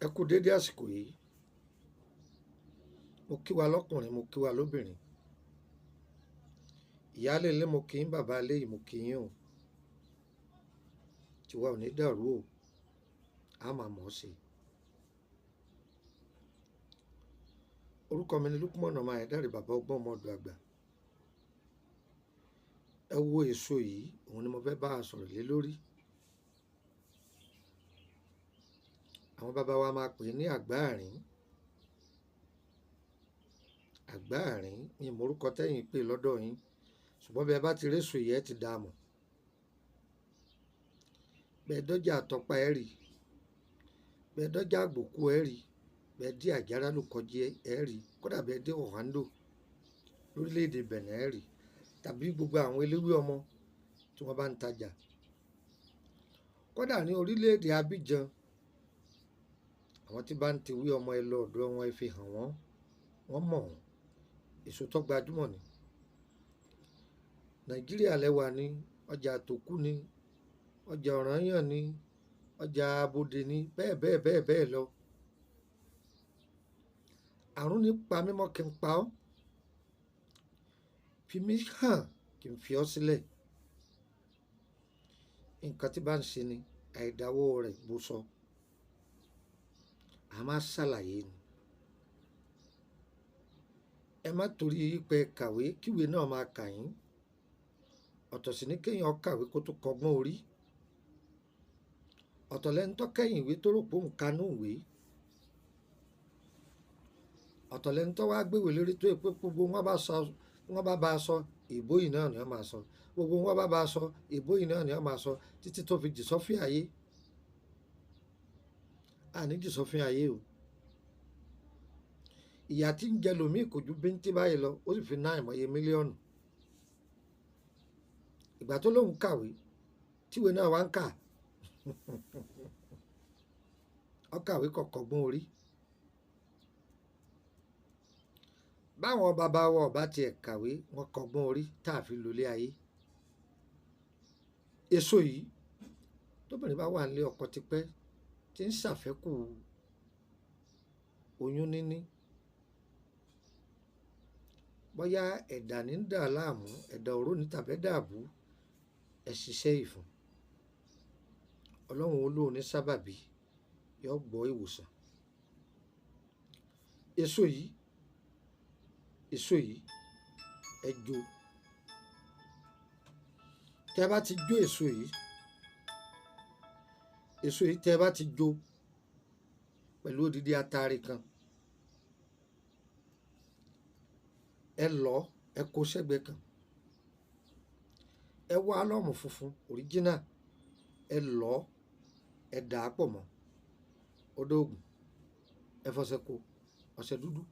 Ẹ kú dédé àsìkò yìí. Mo kí wa lọ́kùnrin, mo kí wa lóbìnrin. Ìyáálé ilé mo kí yín, bàbá ilé yìí mo kí yín o. Tiwa ò ní dàrú o. A máa mọ̀ ọ́ sí. Orúkọ mi ni Lúkúmọ̀nà ọmọ Àyádáre, bàbá ọgbọ́n ọmọ ọ̀dọ̀ àgbà. Ẹ wo èso yìí, òun ni mo fẹ́ bá a sọ̀rọ̀ lé lórí. Àwọn bàbá wa máa pè é ní àgbáàrín. Àgbáàrín ni ìmọ̀rúkọ tẹ́yìn pè lọ́dọ̀ yín, ṣùgbọ́n bí ẹ bá ti réso yìí ẹ ti dá a mọ̀. Bẹ́ẹ̀ dọ́jà àtọ́pá ẹ rí, bẹ́ẹ̀ dọ́jà àgbòkú ẹ rí, bẹ́ẹ̀ dí àjàrà ló kọjí ẹ rí, kódà bẹ́ẹ̀ dé ọ̀hándò lórílẹ̀‐èdè Bẹ̀nẹ̀ ẹ rí, tàbí gbogbo àwọn eléwé ọmọ tí wọ́n bá ń tajà. Kódà ní orílẹ̀‐èdè Abidjan, àwọn tí bá ń ti wí ọmọ ẹ lọ ọ̀dọ̀ wọn ẹ fi hàn wọ́n, wọ́n mọ̀ wọ́n. Èso tó gbajúmọ̀ ni. Nàìjíríà lẹ́wà ní, ọjà àtòkù ní, ọjà ọ̀rànyàn ní, ọjà abodè ní, bẹ́ẹ̀ bẹ́ẹ̀ bẹ́ẹ̀ bẹ́ẹ̀ lọ. Àrùn ní pa mímọ́ kí n pa ọ́, fi mí hàn kí n fi ọ́ sílẹ̀. Nǹkan tí bá ń ṣe ni àìdáwọ́ rẹ̀ bó sọ. A máa ṣàlàyé ni. Ẹ má torí pé kàwé kíwé náà máa kà yín. Ọ̀tọ̀ sì ní kéèyàn kàwé kó tó kọ́gbọ́n orí. Ọ̀tọ̀ lẹ́ni tó kẹ́yìn ìwé tó rò pé òun kanú ìwé. Ọ̀tọ̀ lẹ́ni tó wá gbéwèé lórí tó yẹ pé gbogbo wọn bá a sọ ìbò yìí náà ni wọ́n máa sọ. Gbogbo wọn bá a sọ ìbò yìí náà ni wọ́n máa sọ títí tó fi jì sọ́fìn ayé. Àní jì sọ́fìn ayé o. Ìyà tí ń jẹ lòmíì kò ju bíntín báyìí lọ, ó sì fi ná àìmọye mílíọ̀nù. Ìgbà tó lóun kàwé tíwé náà wá ń kà ó kàwé kọ̀kọ́gbọ́n orí. Báwọn bàbá wa ọba tiẹ̀ kàwé wọn kọ́gbọ́n orí tá a fi lólé ayé. Èso yìí tóbìnrin bá wà nílé ọkọ tipẹ́ tí ń ṣàfẹ́kù oyún níní, bóyá ẹ̀dà ní ń dà láàmú, ẹ̀dà òró ní tàbí dàbú, ẹ ṣiṣẹ́ ìfún. Ọlọ́run olóhùn ní sábàbí yóò gbọ́ ìwòsàn. Èso yìí ẹ jó. Tẹ́ bá ti jó èso yìí tẹ́ bá ti jó pẹ̀lú odidi atare kan, ẹ lọ̀ ẹ kó sẹ́gbẹ̀ẹ́ kan. Ẹ wá álọ́ọ̀mù funfun original, ẹ lọ̀ ẹ dà á pọ̀ mọ́ odó ògùn, ẹ fọṣẹ kó, ọṣẹ dúdú,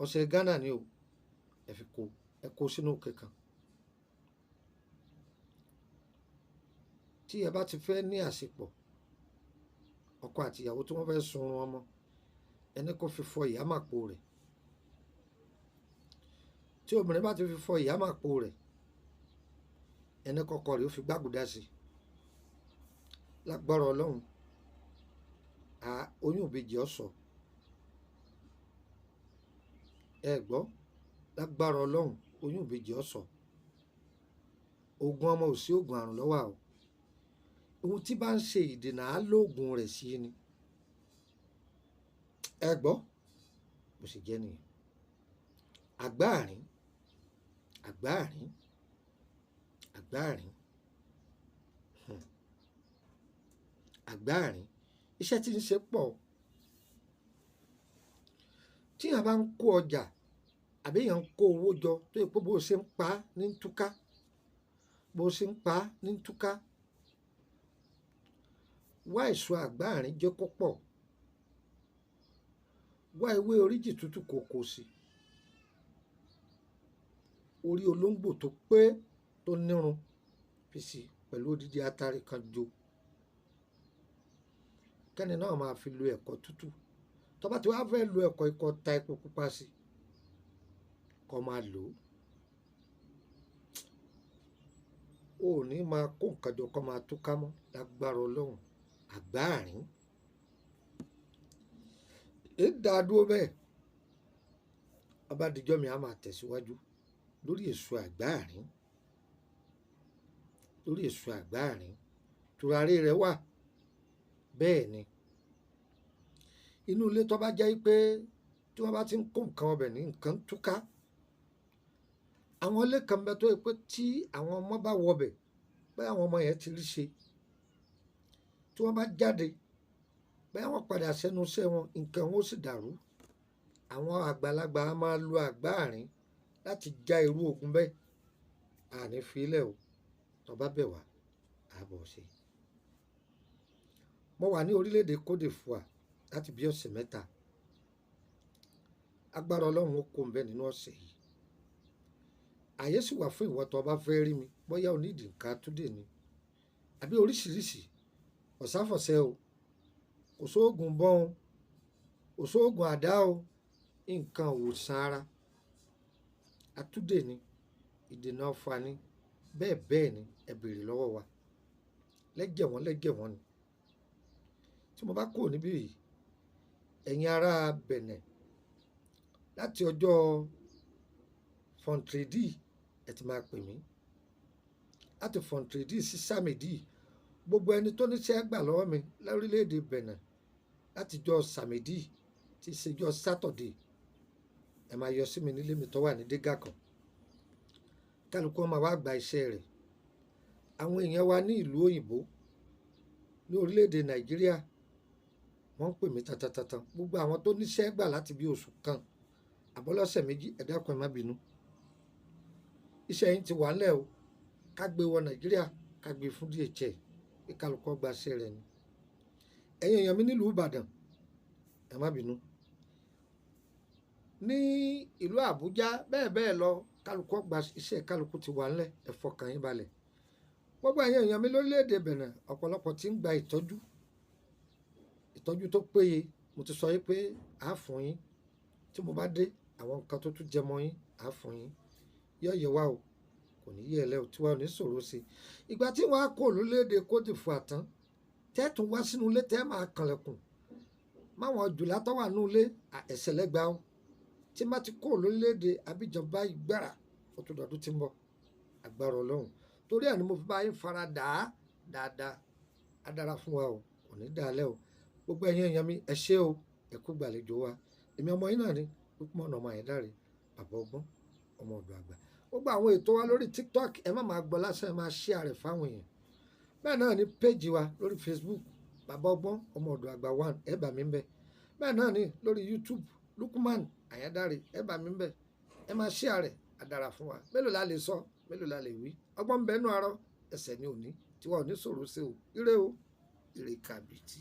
ọṣẹ Ghana ni o, ẹ fi kó, ẹ kó sínú òkè kan. Tí ẹ bá ti fẹ́ ní àṣepọ̀ ọkọ àti ìyàwó tí wọ́n fẹ́ sunrun ọmọ, ẹni kó fi fọ ìyámàpò rẹ̀. Tí obìnrin bá ti fi fọ ìyámàpò rẹ̀, ẹni kọ́kọ́ rẹ̀ ó fi gbàgùdá sí i. Lágbára Ọlọ́run oyún ìbejì ọ̀sọ̀. Ẹ gbọ́, lágbára Ọlọ́run oyún ìbejì ọ̀sọ̀. Oògùn ọmọ ò sí, oògùn àrùn lọ́wọ́ o. Ohun tí bá ń ṣe ìdènà á lóògùn rẹ̀ sí ni. Ẹ gbọ́ bó ṣe jẹ́ nìyẹn. Àgbáàrín iṣẹ́ tí ń ṣe pọ̀. Tí èèyàn bá ń kó ọjà àbí èèyàn ń kó owó jọ tó yẹ pé bó ṣe ń pa á ní túká, wá èso àgbáàrín jẹ́ kó pọ̀. Wá ewé oríjì tútù kòkó sí. Orí olóńgbò tó pé tó nírun fi sí pẹ̀lú odidi atare kan jó. Kẹ́ni náà máa fi lo ẹ̀kọ́ tútù. Tó bá ti wá fẹ́ lo ẹ̀kọ́ ikọ̀, ta epo pupa sí kó máa lò ó. O ò ní máa kó nǹkan jọ kó máa túká mọ́. Lágbára Ọlọ́run àgbáàrín èé dáa dúró bẹ́ẹ̀ ọba àdìjọ́ mi á máa tẹ̀síwájú lórí èso àgbáàrín tùràrí rẹ̀ wà bẹ́ẹ̀ ni inú ilé tó bá jẹ́ pé tí wọ́n bá ti ń kó nǹkan ọbẹ̀ ní nǹkan túká àwọn ilé kan bẹ tó yẹ pé tí àwọn ọmọ bá wọbẹ̀ pé àwọn ọmọ yẹn ti rí ṣe tí wọ́n bá jáde pé àwọn padà sẹ́nu iṣẹ́ wọn nǹkan wọn ó sì dàrú àwọn àgbàlagbà á máa lo àgbáàrín láti já irú ogun bẹ́ẹ̀ àní filẹ̀ o tó bá bẹ̀ wá àbọ̀ ṣe. Mo wà ní orílẹ̀-èdè Côte d'Ivoire láti bí ọ̀sẹ̀ mẹ́ta agbára Ọlọ́run ó kó ń bẹ nínú ọ̀sẹ̀ yìí àyè sì wà fún ìwọ tó bá fẹ́ rí mi bóyá o nídìí nǹkan àtúndè ni àbí oríṣiríṣi ọ̀sáfọ̀sẹ́ o kò sóògùn bọ́n o kò sóògùn àdá o nǹkan òwòsàn ara àtúndè ni ìdènà ọ̀fà ni bẹ́ẹ̀ bẹ́ẹ̀ ni ẹ béèrè lọ́wọ́ wa lẹ́jẹ̀ wọ́n ni tí mo bá kúrò níbí yìí ẹ̀yin ará Bẹ̀nẹ̀ láti ọjọ́ fọ̀ǹtìrìdì ẹ ti máa pè mí láti fọ̀ǹtìrìdì sí sàmìdì gbogbo ẹni tó níṣẹ́ gbà lọ́wọ́ mi lórílẹ̀‐èdè Bẹ̀nẹ̀ láti jọ sàmìdì tí í ṣe jọ sátọ̀dé ẹ máa yọ sí mi nílé mi tó wà ní Dégàkàn kálukú máa wá gba iṣẹ́ rẹ̀ àwọn èèyàn wa ní ìlú òyìnbó ní orílẹ̀‐èdè Nàìjíríà wọ́n ń pè mí tantantantan gbogbo àwọn tó níṣẹ́ gbà láti bí oṣù kan àbọ́lọ́sẹ̀ méjì ẹ dákun ẹ má bínú iṣẹ́ yín ti wà ńlẹ̀ o ká gbé wọ Nàìjíríà ká gbé fún DHL kí kálukú gba iṣẹ́ rẹ̀ ni ẹ̀yin èèyàn mi nílùú Ìbàdàn ẹ má bínú ní ìlú Àbújá bẹ́ẹ̀ bẹ́ẹ̀ lọ kálukú gba iṣẹ́ kálukú ti wà ńlẹ̀ ẹ fọkàn yín balẹ̀ gbogbo ẹ̀yin èèyàn mi lórílẹ̀‐èdè Bẹ̀nẹ̀ ọ̀pọ̀lọpọ̀ ti ń gba ìtọ́jú tó péye mo ti sọ yín pé à á fún yín tí mo bá dé àwọn nǹkan tó tún jẹ mọ́ yín à á fún yín yọ̀yẹ̀ wá o kò ní yẹ ẹlẹ́ o tí wàá ò ní sọ̀rọ̀ sí i ìgbà tí wọ́n á kó lórílẹ̀‐èdè Côte d'Ivoire tán tẹ́ẹ̀tún wá sínú ilé tẹ́ẹ̀ máa kànlẹ̀kùn máwọn jùlá tó wà nínú ilé ẹ̀sẹ̀ lẹ́gbàá o tí má ti kó lórílẹ̀‐èdè Abidjan báyìí gbára ó tún dọ̀dún tí ń bọ̀ agbára Ọlọ́run torí ẹ̀ ni mo fi bá yín fara dà á dáadáa á dára fún wa o kò ní dà á lẹ́ o gbogbo ẹ̀yin èèyàn mi ẹ ṣé o ẹ kú gbàlejò wa èmi ọmọ yín náà ni Lukman ọmọ Ayédáre bàbá ọgbọ́n ọmọ ọ̀dọ̀ àgbà gbogbo àwọn ètò wa lórí TikTok ẹ má máa gbọ́ lásán ẹ máa share rẹ̀ fáwọn èèyàn bẹ́ẹ̀ náà ni péjì wa lórí Facebook bàbá ọgbọ́n ọmọ ọ̀dọ̀ àgbà 1 ẹ bá mi ń bẹ bẹ́ẹ̀ náà ni lórí YouTube Lukman Ayédáre ẹ bá mi ń bẹ ẹ máa share rẹ̀ á dára fún wa mélòó la lè sọ mélòó la lè wí ọgbọ́n bẹ́ẹ̀ nú arọ ẹsẹ̀ ni òní tí wọn ò ní sọ̀rọ̀ sí o ire kàbìtì.